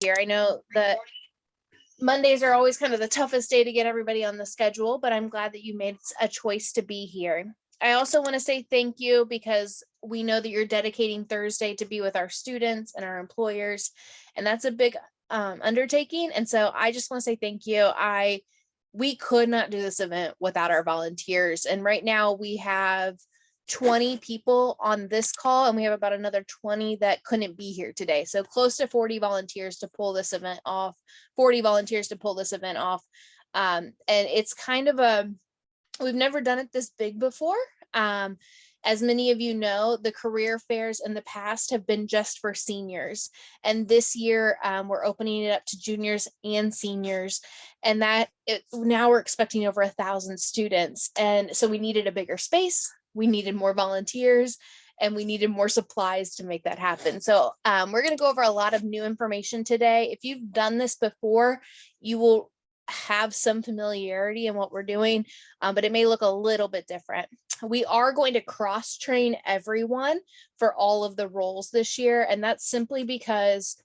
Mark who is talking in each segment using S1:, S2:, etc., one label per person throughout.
S1: here. I know that Mondays are always kind of the toughest day to get everybody on the schedule, but I'm glad that you made a choice to be here. I also want to say thank you because we know that you're dedicating Thursday to be with our students and our employers, and that's a big undertaking. And so I just want to say thank you. We could not do this event without our volunteers. And right now we have 20 people on this call, and we have about another 20 that couldn't be here today. So close to 40 volunteers to pull this event off, 40 volunteers to pull this event off. And it's kind of we've never done it this big before. As many of you know, the career fairs in the past have been just for seniors. And this year we're opening it up to juniors and seniors. And now we're expecting over 1,000 students. And so we needed a bigger space. We needed more volunteers, and we needed more supplies to make that happen. So we're going to go over a lot of new information today. If you've done this before, you will have some familiarity in what we're doing, but it may look a little bit different. We are going to cross-train everyone for all of the roles this year, and that's simply because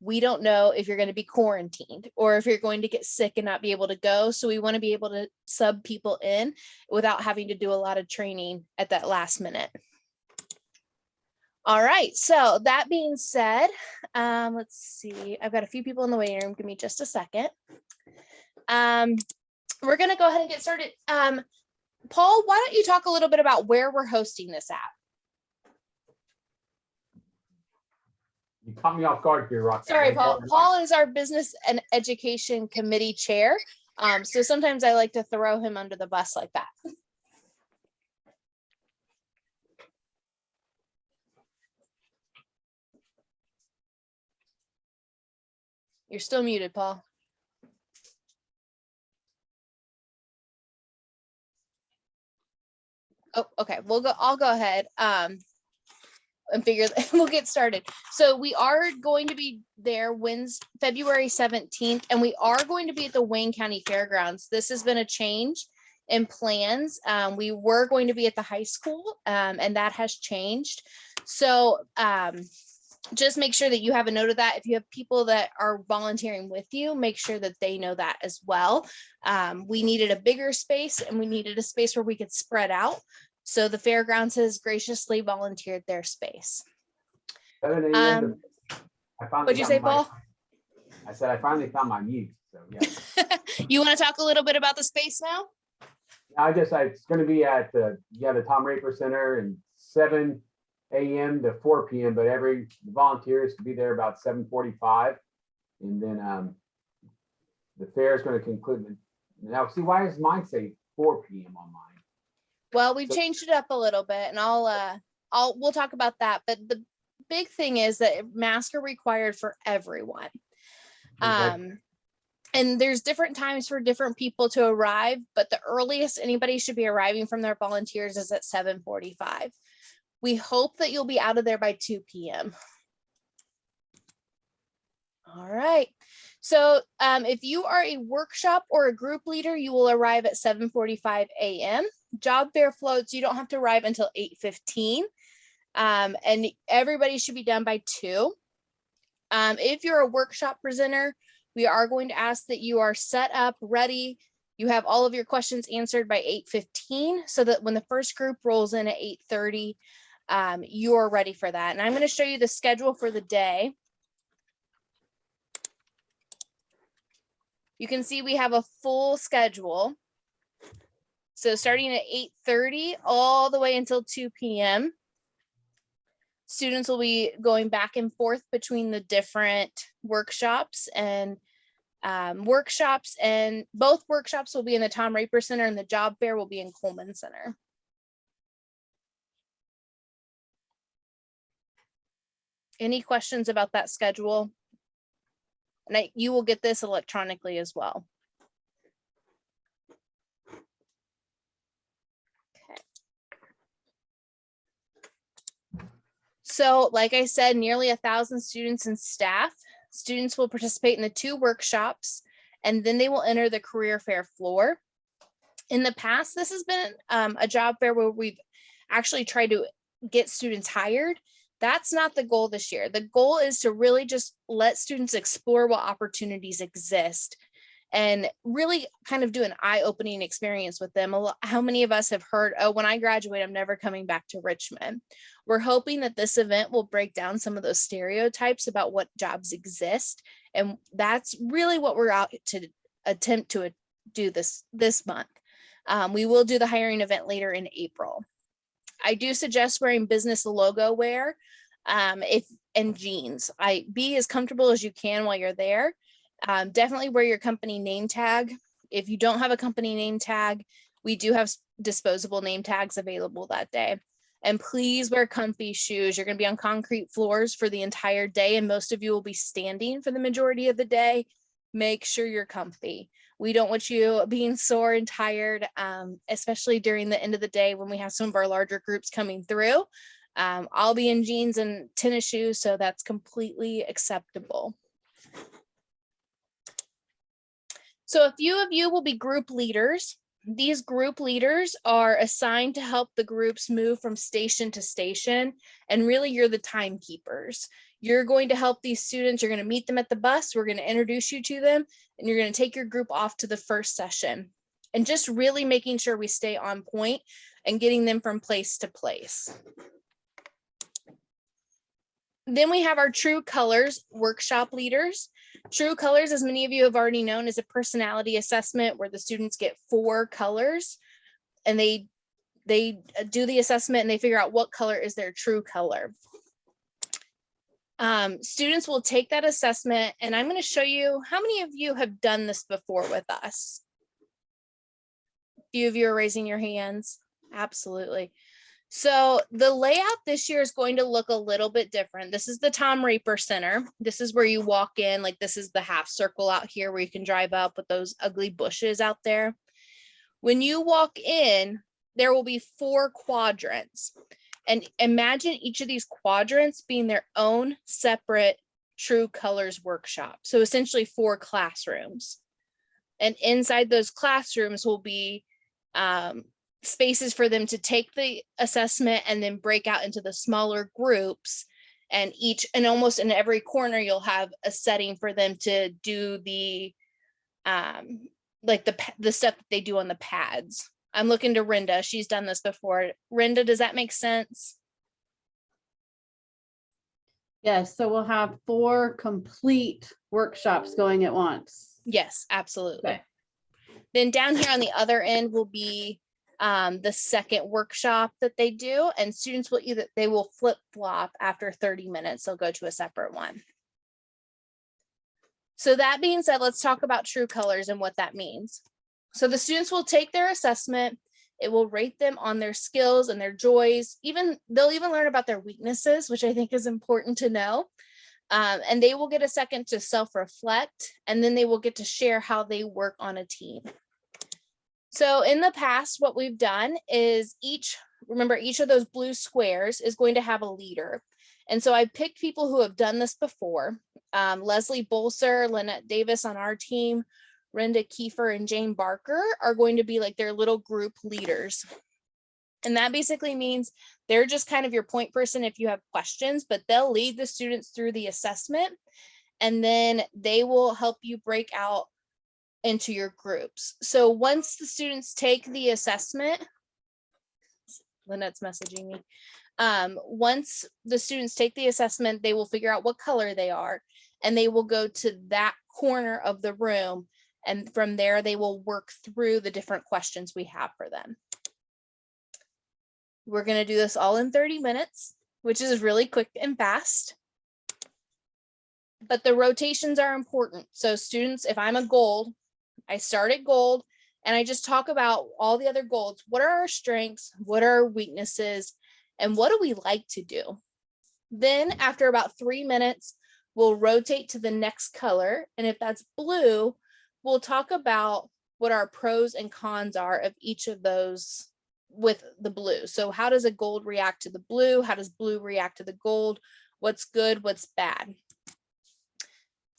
S1: we don't know if you're going to be quarantined or if you're going to get sick and not be able to go. So we want to be able to sub people in without having to do a lot of training at that last minute. All right, so that being said, let's see. I've got a few people in the waiting room. Give me just a second. We're going to go ahead and get started. Paul, why don't you talk a little bit about where we're hosting this at?
S2: You caught me off guard here, Roxanne.
S1: Sorry, Paul. Paul is our business and education committee chair. So sometimes I like to throw him under the bus like that. You're still muted, Paul. Oh, okay. I'll go ahead. And we'll get started. So we are going to be there February 17th, and we are going to be at the Wayne County Fairgrounds. This has been a change in plans. We were going to be at the high school, and that has changed. So just make sure that you have a note of that. If you have people that are volunteering with you, make sure that they know that as well. We needed a bigger space, and we needed a space where we could spread out. So the fairgrounds has graciously volunteered their space. What'd you say, Paul?
S2: I said I finally found my mute. So yeah.
S1: You want to talk a little bit about the space now?
S2: It's going to be at the Tom Raper Center, and 7 a.m. to 4 p.m. But every volunteers to be there about 7:45, and then the fair is going to conclude. Now, see, why does mine say 4 p.m. on mine?
S1: Well, we've changed it up a little bit, and we'll talk about that. But the big thing is that masks are required for everyone.
S2: Okay.
S1: And there's different times for different people to arrive, but the earliest anybody should be arriving from their volunteers is at 7:45. We hope that you'll be out of there by 2 p.m. All right. So if you are a workshop or a group leader, you will arrive at 7:45 a.m. Job fair floats, you don't have to arrive until 8:15. And everybody should be done by 2. If you're a workshop presenter, we are going to ask that you are set up, ready. You have all of your questions answered by 8:15, so that when the first group rolls in at 8:30, you're ready for that. And I'm going to show you the schedule for the day. You can see we have a full schedule. So starting at 8:30 all the way until 2 p.m. Students will be going back and forth between the different workshops, and both workshops will be in the Tom Raper Center, and the job fair will be in Coleman Center. Any questions about that schedule? And you will get this electronically as well. So like I said, nearly 1,000 students and staff. Students will participate in the 2 workshops, and then they will enter the career fair floor. In the past, this has been a job fair where we've actually tried to get students hired. That's not the goal this year. The goal is to really just let students explore what opportunities exist and really kind of do an eye-opening experience with them. How many of us have heard, oh, when I graduate, I'm never coming back to Richmond? We're hoping that this event will break down some of those stereotypes about what jobs exist. And that's really what we're out to attempt to do this month. We will do the hiring event later in April. I do suggest wearing business logo wear and jeans. Be as comfortable as you can while you're there. Definitely wear your company name tag. If you don't have a company name tag, we do have disposable name tags available that day. And please wear comfy shoes. You're going to be on concrete floors for the entire day, and most of you will be standing for the majority of the day. Make sure you're comfy. We don't want you being sore and tired, especially during the end of the day when we have some of our larger groups coming through. I'll be in jeans and tennis shoes, so that's completely acceptable. So a few of you will be group leaders. These group leaders are assigned to help the groups move from station to station, and really you're the timekeepers. You're going to help these students. You're going to meet them at the bus. We're going to introduce you to them, and you're going to take your group off to the first session, and just really making sure we stay on point and getting them from place to place. Then we have our True Colors workshop leaders. True Colors, as many of you have already known, is a personality assessment where the students get 4 colors, and they do the assessment and they figure out what color is their true color. Students will take that assessment, and I'm going to show you how many of you have done this before with us. A few of you are raising your hands. Absolutely. So the layout this year is going to look a little bit different. This is the Tom Raper Center. This is where you walk in, like this is the half circle out here where you can drive up with those ugly bushes out there. When you walk in, there will be 4 quadrants. And imagine each of these quadrants being their own separate True Colors workshop. So essentially 4 classrooms. And inside those classrooms will be spaces for them to take the assessment and then break out into the smaller groups, and almost in every corner you'll have a setting for them to do the like the stuff that they do on the pads. I'm looking to Rinda. She's done this before. Rinda, does that make sense?
S3: Yes, so we'll have 4 complete workshops going at once.
S1: Yes, absolutely.
S3: Okay.
S1: Then down here on the other end will be the second workshop that they do, and students will flip-flop after 30 minutes. They'll go to a separate one. So that being said, let's talk about True Colors and what that means. So the students will take their assessment. It will rate them on their skills and their joys. They'll even learn about their weaknesses, which I think is important to know. And they will get a second to self-reflect, and then they will get to share how they work on a team. So in the past, what we've done is each of those blue squares is going to have a leader. And so I picked people who have done this before. Leslie Bolser, Lynette Davis on our team, Renda Kiefer and Jane Barker are going to be like their little group leaders. And that basically means they're just kind of your point person if you have questions, but they'll lead the students through the assessment, and then they will help you break out into your groups. So once the students take the assessment, Lynette's messaging me. Once the students take the assessment, they will figure out what color they are, and they will go to that corner of the room. And from there, they will work through the different questions we have for them. We're going to do this all in 30 minutes, which is really quick and fast. But the rotations are important. So students, if I'm a gold, I start at gold and I just talk about all the other golds. What are our strengths? What are our weaknesses? And what do we like to do? Then after about 3 minutes, we'll rotate to the next color. And if that's blue, we'll talk about what our pros and cons are of each of those with the blue. So how does a gold react to the blue? How does blue react to the gold? What's good? What's bad?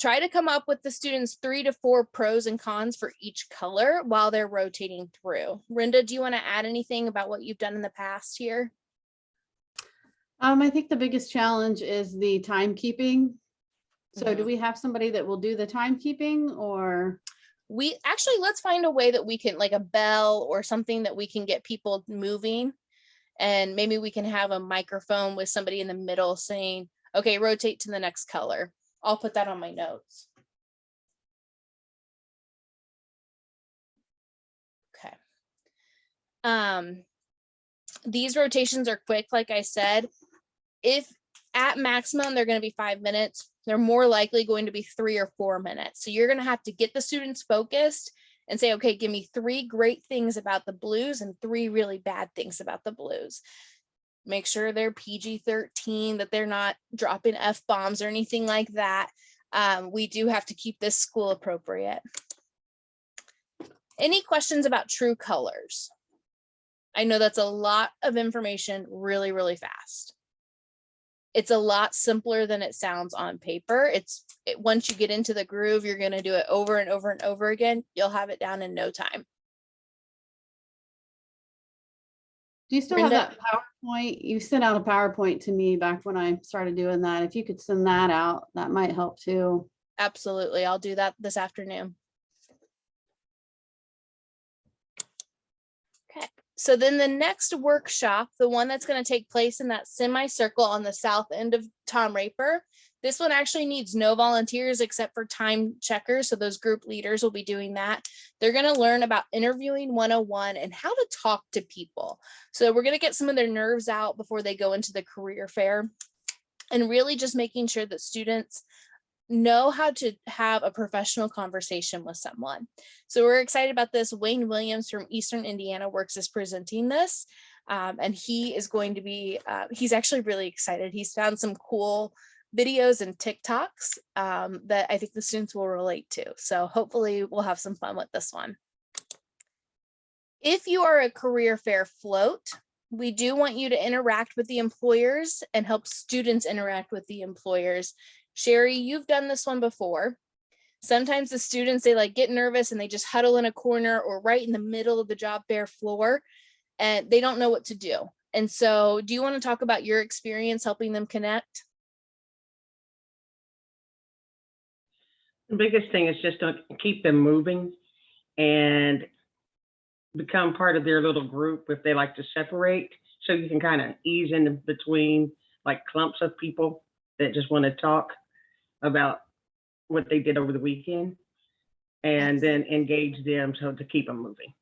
S1: Try to come up with the students 3 to 4 pros and cons for each color while they're rotating through. Rinda, do you want to add anything about what you've done in the past here?
S3: I think the biggest challenge is the timekeeping. So do
S1: Mhm.
S3: we have somebody that will do the timekeeping or?
S1: We actually, let's find a way that we can, like a bell or something that we can get people moving. And maybe we can have a microphone with somebody in the middle saying, okay, rotate to the next color. I'll put that on my notes. Okay. These rotations are quick, like I said. If at maximum they're going to be 5 minutes, they're more likely going to be 3 or 4 minutes. So you're going to have to get the students focused and say, okay, give me 3 great things about the blues and 3 really bad things about the blues. Make sure they're PG-13, that they're not dropping F-bombs or anything like that. We do have to keep this school appropriate. Any questions about true colors? I know that's a lot of information really, really fast. It's a lot simpler than it sounds on paper. Once you get into the groove, you're going to do it over and over and over again. You'll have it down in no time.
S3: Do you still have
S1: Brenda?
S3: that PowerPoint? You sent out a PowerPoint to me back when I started doing that. If you could send that out, that might help too.
S1: Absolutely. I'll do that this afternoon. Okay. So then the next workshop, the one that's going to take place in that semicircle on the south end of Tom Raper, this one actually needs no volunteers except for time checkers. So those group leaders will be doing that. They're going to learn about interviewing 101 and how to talk to people. So we're going to get some of their nerves out before they go into the career fair, and really just making sure that students know how to have a professional conversation with someone. So we're excited about this. Wayne Williams from Eastern Indiana Works is presenting this. And he is going to be, he's actually really excited. He's found some cool videos and TikToks that I think the students will relate to. So hopefully we'll have some fun with this one. If you are a career fair float, we do want you to interact with the employers and help students interact with the employers. Sherry, you've done this one before. Sometimes the students, they like get nervous and they just huddle in a corner or right in the middle of the job fair floor and they don't know what to do. And so do you want to talk about your experience helping them connect?
S4: The biggest thing is just to keep them moving and become part of their little group if they like to separate. So you can kind of ease in between like clumps of people that just want to talk about what they did over the weekend and then engage them so to keep them moving.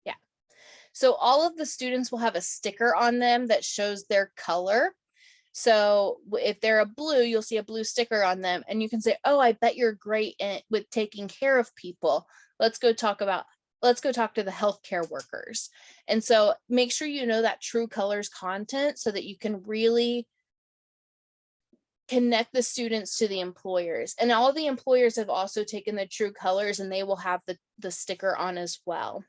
S1: Yeah. So all of the students will have a sticker on them that shows their color. So if they're a blue, you'll see a blue sticker on them and you can say, oh, I bet you're great with taking care of people. Let's go talk to the healthcare workers. And so make sure you know that true colors content so that you can really connect the students to the employers. And all the employers have also taken the true colors and they will have the sticker on as well.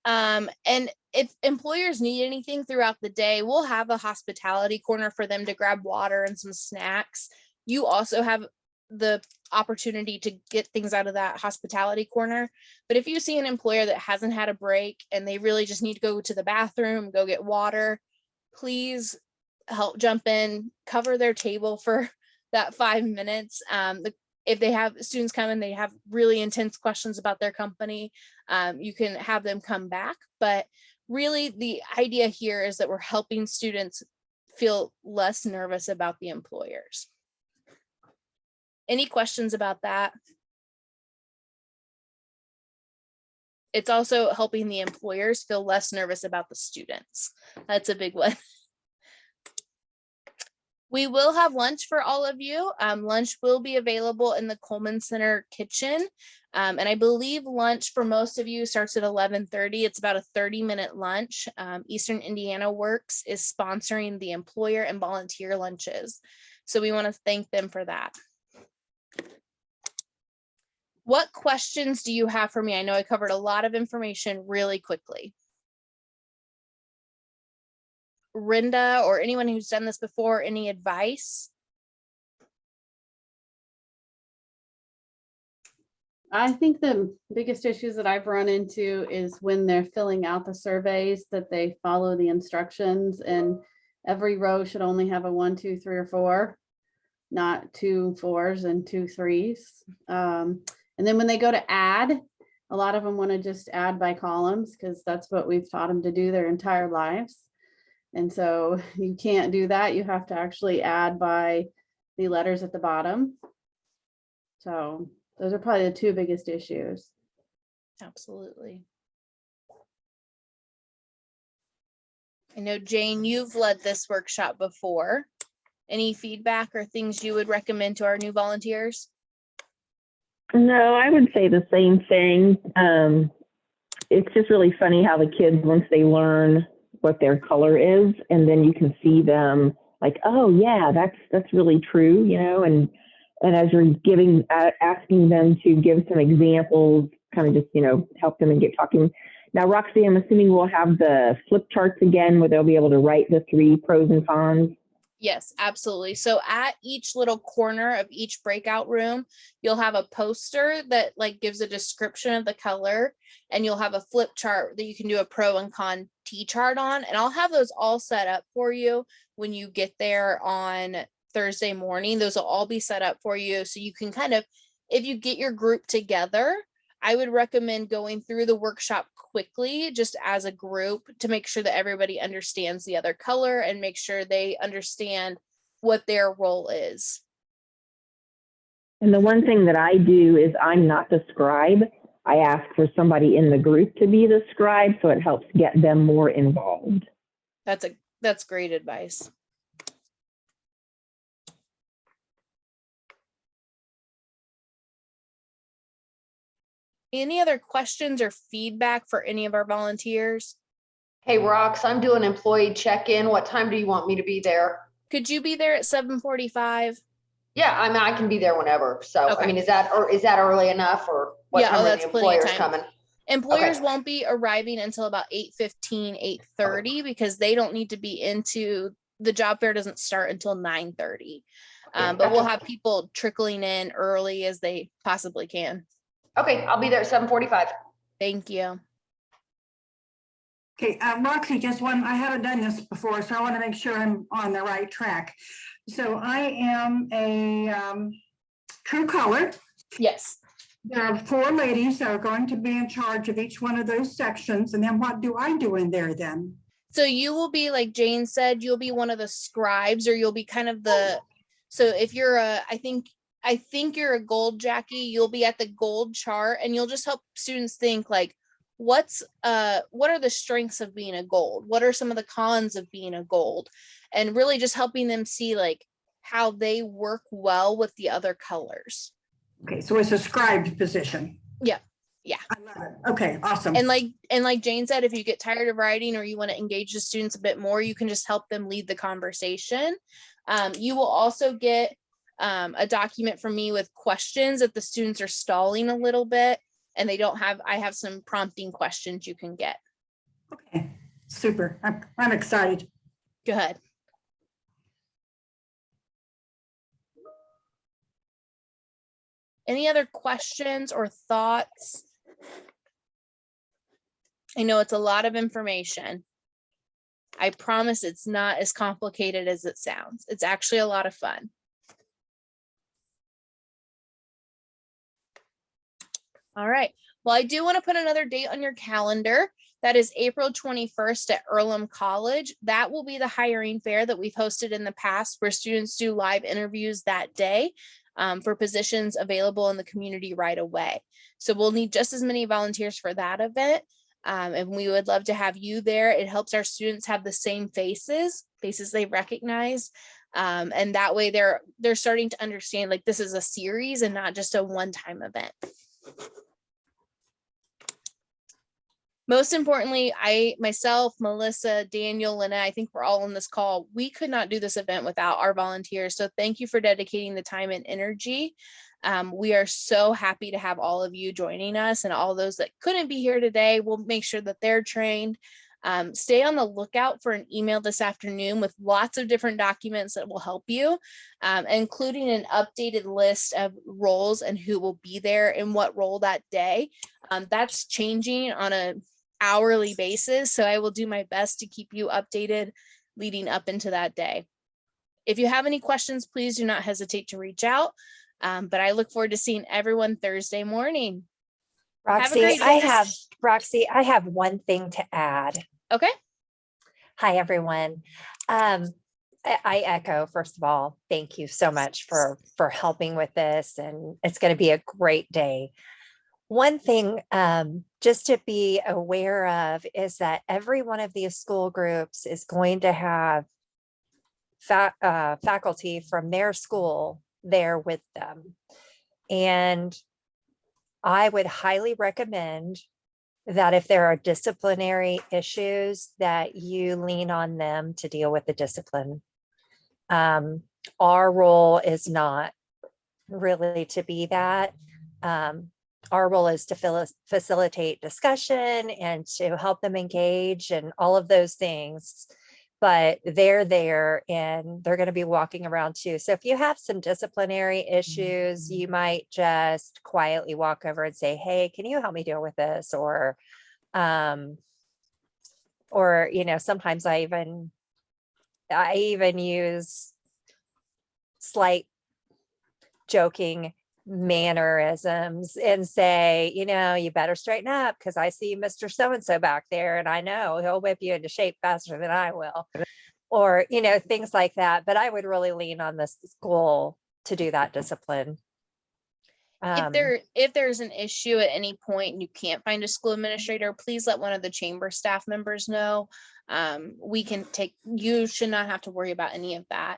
S1: And if employers need anything throughout the day, we'll have a hospitality corner for them to grab water and some snacks. You also have the opportunity to get things out of that hospitality corner. But if you see an employer that hasn't had a break and they really just need to go to the bathroom, go get water, please help jump in, cover their table for that 5 minutes. If they have students come and they have really intense questions about their company, you can have them come back. But really the idea here is that we're helping students feel less nervous about the employers. Any questions about that? It's also helping the employers feel less nervous about the students. That's a big one. We will have lunch for all of you. Lunch will be available in the Coleman Center kitchen. And I believe lunch for most of you starts at 11:30. It's about a 30-minute lunch. Eastern Indiana Works is sponsoring the employer and volunteer lunches. So we want to thank them for that. What questions do you have for me? I know I covered a lot of information really quickly. Rinda or anyone who's done this before, any advice?
S3: I think the biggest issues that I've run into is when they're filling out the surveys that they follow the instructions and every row should only have a 1, 2, 3, or 4, not 2 4s and 2 3s. And then when they go to add, a lot of them want to just add by columns because that's what we've taught them to do their entire lives. And so you can't do that. You have to actually add by the letters at the bottom. So those are probably the 2 biggest issues.
S1: Absolutely. I know, Jane, you've led this workshop before. Any feedback or things you would recommend to our new volunteers?
S5: No, I would say the same thing. It's just really funny how the kids, once they learn what their color is, and then you can see them like, oh yeah, that's really true, you know, and as you're asking them to give some examples, kind of just, you know, help them and get talking. Now, Roxy, I'm assuming we'll have the flip charts again where they'll be able to write the 3 pros and cons.
S1: Yes, absolutely. So at each little corner of each breakout room, you'll have a poster that like gives a description of the color, and you'll have a flip chart that you can do a pro and con T-chart on. And I'll have those all set up for you when you get there on Thursday morning. Those will all be set up for you. So you can kind of, if you get your group together, I would recommend going through the workshop quickly, just as a group, to make sure that everybody understands the other color and make sure they understand what their role is.
S5: And the one thing that I do is I'm not the scribe. I ask for somebody in the group to be the scribe, so it helps get them more involved.
S1: That's great advice. Any other questions or feedback for any of our volunteers?
S6: Hey, Rox, I'm doing employee check-in. What time do you want me to be there?
S1: Could you be there at 7:45?
S6: Yeah, I mean, I can be there whenever. So,
S1: Okay.
S6: I mean, is that early enough, or what
S1: Yeah,
S6: time are
S1: that's
S6: the
S1: plenty of
S6: employers
S1: time.
S6: coming?
S1: Employers
S6: Okay.
S1: won't be arriving until about 8:15, 8:30, because they don't need to be into, the job fair doesn't start until 9:30. But we'll
S6: Gotcha.
S1: have people trickling in early as they possibly can.
S6: Okay, I'll be there at 7:45.
S1: Thank you.
S7: Okay, Roxy, just one, I haven't done this before, so I want to make sure I'm on the right track. So I am a true color.
S1: Yes.
S7: There are 4 ladies that are going to be in charge of each one of those sections. And then what do I do in there then?
S1: So you will be, like Jane said, you'll be one of the scribes, or you'll be kind of the, so if you're I think you're a gold, Jackie, you'll be at the gold chart, and you'll just help students think like, what are the strengths of being a gold? What are some of the cons of being a gold? And really just helping them see like how they work well with the other colors.
S7: Okay, so it's a scribed position.
S1: Yeah. Yeah.
S7: I love it. Okay, awesome.
S1: And like Jane said, if you get tired of writing or you want to engage the students a bit more, you can just help them lead the conversation. You will also get a document from me with questions if the students are stalling a little bit and they don't have, I have some prompting questions you can get.
S7: Okay, super. I'm excited.
S1: Go ahead. Any other questions or thoughts? I know it's a lot of information. I promise it's not as complicated as it sounds. It's actually a lot of fun. All right. Well, I do want to put another date on your calendar. That is April 21st at Earlham College. That will be the hiring fair that we've hosted in the past, where students do live interviews that day for positions available in the community right away. So we'll need just as many volunteers for that event. And we would love to have you there. It helps our students have the same faces they recognize. And that way they're starting to understand like this is a series and not just a one-time event. Most importantly, myself, Melissa, Daniel, Lynette, I think we're all on this call. We could not do this event without our volunteers. So thank you for dedicating the time and energy. We are so happy to have all of you joining us, and all those that couldn't be here today, we'll make sure that they're trained. Stay on the lookout for an email this afternoon with lots of different documents that will help you, including an updated list of roles and who will be there in what role that day. That's changing on an hourly basis, so I will do my best to keep you updated leading up into that day. If you have any questions, please do not hesitate to reach out. But I look forward to seeing everyone Thursday morning. Have a
S8: Roxy,
S1: great day.
S8: I have one thing to add.
S1: Okay.
S8: Hi, everyone. I echo, first of all, thank you so much for helping with this, and it's going to be a great day. One thing just to be aware of is that every one of these school groups is going to have faculty from their school there with them. And I would highly recommend that if there are disciplinary issues, that you lean on them to deal with the discipline. Our role is not really to be that. Our role is to facilitate discussion and to help them engage and all of those things. But they're there and they're going to be walking around too. So if you have some disciplinary issues, you might just quietly walk over and say, hey, can you help me deal with this? Or, sometimes I even use slight joking mannerisms and say, you better straighten up because I see Mr. So-and-so back there and I know he'll whip you into shape faster than I will, or, things like that. But I would really lean on the school to do that discipline.
S1: If there's an issue at any point and you can't find a school administrator, please let one of the chamber staff members know. You should not have to worry about any of that.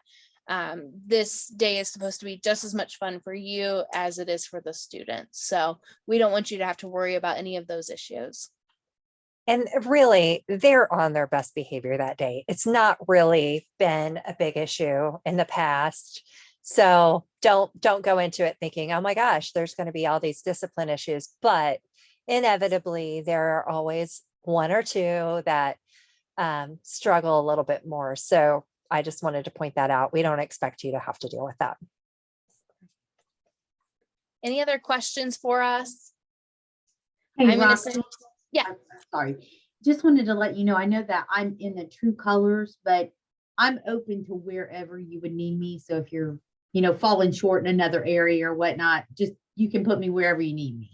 S1: This day is supposed to be just as much fun for you as it is for the students. So we don't want you to have to worry about any of those issues.
S8: And really, they're on their best behavior that day. It's not really been a big issue in the past. So don't go into it thinking, oh my gosh, there's going to be all these discipline issues. But inevitably, there are always one or two that struggle a little bit more. So I just wanted to point that out. We don't expect you to have to deal with that.
S1: Any other questions for us?
S9: Hey,
S1: I'm gonna
S9: Roxy.
S1: send- yeah.
S9: Sorry. Just wanted to let you know, I know that I'm in the True Colors, but I'm open to wherever you would need me. So if you're, falling short in another area or whatnot, just, you can put me wherever you need me.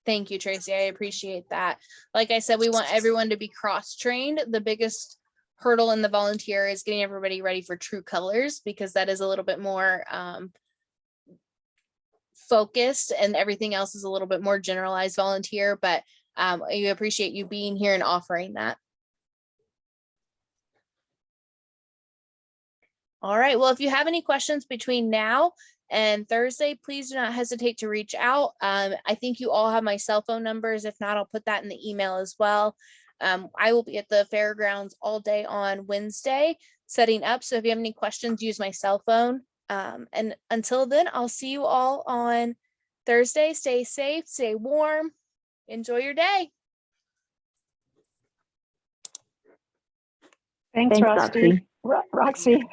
S1: Thank you, Tracy. I appreciate that. Like I said, we want everyone to be cross-trained. The biggest hurdle in the volunteer is getting everybody ready for True Colors, because that is a little bit more focused and everything else is a little bit more generalized volunteer, but I appreciate you being here and offering that. All right, well, if you have any questions between now and Thursday, please do not hesitate to reach out. I think you all have my cell phone numbers. If not, I'll put that in the email as well. I will be at the fairgrounds all day on Wednesday setting up. So if you have any questions, use my cell phone. And until then, I'll see you all on Thursday. Stay safe, stay warm, enjoy your day.
S5: Thanks, Roxy.
S10: Roxy.